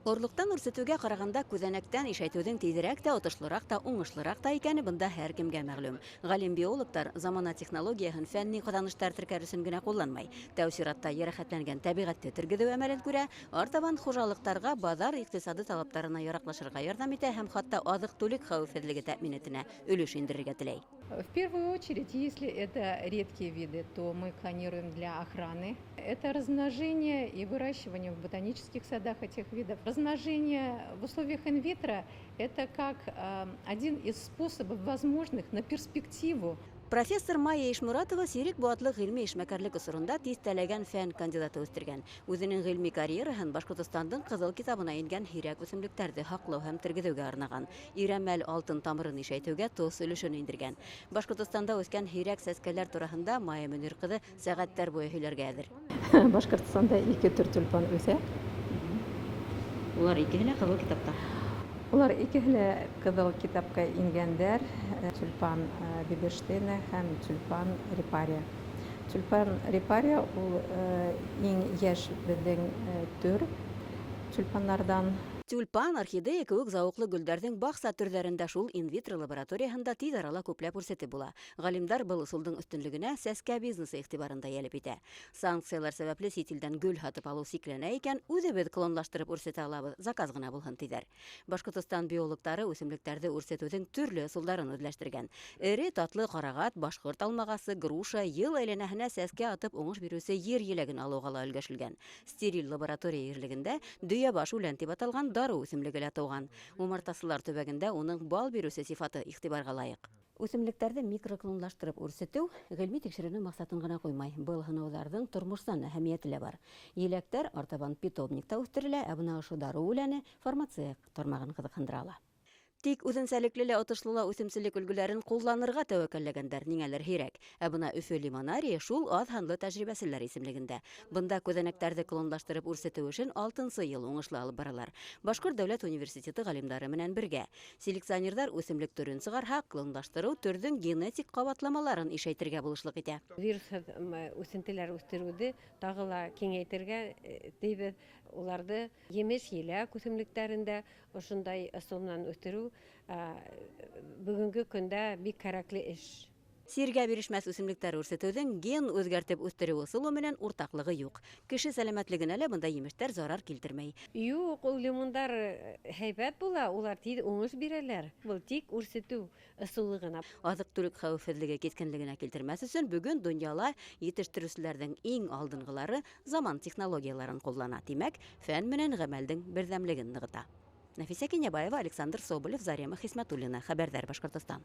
Орлыктан үрсетүүгә караганда күзәнәктән ишәйтүҙең тиҙерәк тә, отошлыраҡ та, уңышлыраҡ та икәне бында һәр кемгә мәғлүм. Ғалим биологтар замана технологияһын фәнни ҡаҙаныштар теркәр өсөн генә ҡулланмай. Тәү сиратта йәрәхәтләнгән тәбиғәтте тергеҙеү әмәлен күрә, артабан хужалыҡтарға баҙар иҡтисады талаптарына яраҡлашырға ярҙам итә һәм хатта аҙыҡ-түлек хәүефһеҙлеге тәьмин итенә өлөш индерергә теләй. В первую очередь, если это редкие виды, то мы планируем для охраны. Это размножение и выращивание в ботанических садах этих видов. Размножение в условиях инвитро– это как один из способов возможных на перспективу. Профессор Майя Ишмуратова сирек буатлы ғилми эшмәкәрлек осорында тиҫтәләгән фән кандидаты үстергән. Үҙенең ғилми карьераһын Башҡортостандың ҡыҙыл китабына ингән һирәк үҫемлектәрҙе һаҡлау һәм тергеҙеүгә арнаған. Ирәмәл алтын тамырын ишәйтеүгә тос өлөшөн индергән. Башҡортостанда үҫкән һирәк сәскәләр тураһында Майя Мөнир ҡыҙы сәғәттәр буйы һөйләргә әҙер. Башкортостанда 2 төр тюльпан үҫә. Улар икеһе лә ҡыҙыл китапта. Улар икеһе лә ҡыҙыл китапҡа ингәндәр. Тюльпан биберштейна һәм тюльпан репария. Тюльпан репария ул иң йәш беҙҙең төр тюльпаннардан. Тюльпан, орхидея кеүек зауыҡлы гөлдәрҙең баҡса төрҙәрендә шул инвитро лабораторияһында тиҙ арала күпләп үрсетеп була. Ғалимдар был ысулдың өҫтөнлөгөнә сәскә бизнесы иғтибарында йәлеп итә. Санкциялар сәбәпле сит илдән гөл һатып алыу сикләнә икән, үҙебеҙ клонлаштырып үрсетә алабыҙ, заказ ғына булһын тиҙәр. Башҡортостан биологтары үҫемлектәрҙе үрсетеүҙең төрлө ысулдарын үҙләштергән. Эре татлы ҡарағат, башҡорт алмағасы, груша, йыл әйләнәһенә сәскә атып уңыш биреүсе ер еләген алыуға ла өлгәшелгән. Стерил лаборатория ерлегендә дөйә баш үлән тип аталған дару үҫемлеге лә тыуған. Умартасылар төбәгендә уның бал бирүсе сифаты иғтибарға лайыҡ. Үҫемлектәрҙе микроклонлаштырып үрсетеү ғилми тикшереү маҡсатын ғына ҡуймай. Был һынауҙарҙың тормошсан әһәмиәте лә бар. Еләктәр артабан питомникта үҫтерелә, ә бына ошо дару үләне фармация тармағын ҡыҙыҡһындыра ла. Тик үҙенсәлекле лә отошло ла үҫемселек өлгөләрен ҡулланырға тәүәккәлләгәндәр ниңәлер һирәк. Ә бына Өфө лимонарии шул аҙ һанлы тәжрибәселәр исемлегендә. Бында күҙәнәктәрҙе клонлаштырып үрсетеү эшен 6-нсы йыл уңышлы алып баралар. Башҡорт дәүләт университеты ғалимдары менән бергә. Селекционерҙар үҫемлек төрөн сығарһа, клонлаштырыу төрҙөң генетик ҡабатламаларын ишәйтергә булышлыҡ итә. Вирусһыҙ үҫентеләр үҫтереүҙе тағы ла киңәйтергә тейбеҙ. Уларҙы емеш-еләк үҫемлектәрендә ошондай ысул менән үҫтереү бөгөнгө көндә бик кәрәкле эш. Сиргә бирешмәҫ үҫемлектәр үрсетеүҙең ген үҙгәртеп үҫтереү ысулы менән уртаҡлығы юҡ. Кеше сәләмәтлегенә лә бында емештәр зарар килтермәй. Юҡ, ул лимондар һәйбәт була, улар тиҙ уңыш бирәләр. Был тик үрсетеү ысулы ғына. Аҙыҡ-түлек хәүефһеҙлеге киҫкенлегенә килтермәҫ өсөн бөгөн донъяла етештереүселәрҙең иң алдынғылары заман технологияларын ҡуллана. Тимәк, фән менән ғәмәлдең берҙәмлеген нығыта. Нәфисә Кинйәбаева, Александр Соболев, Зарема Хисмәтуллина. Хәбәрҙәр, Башҡортостан.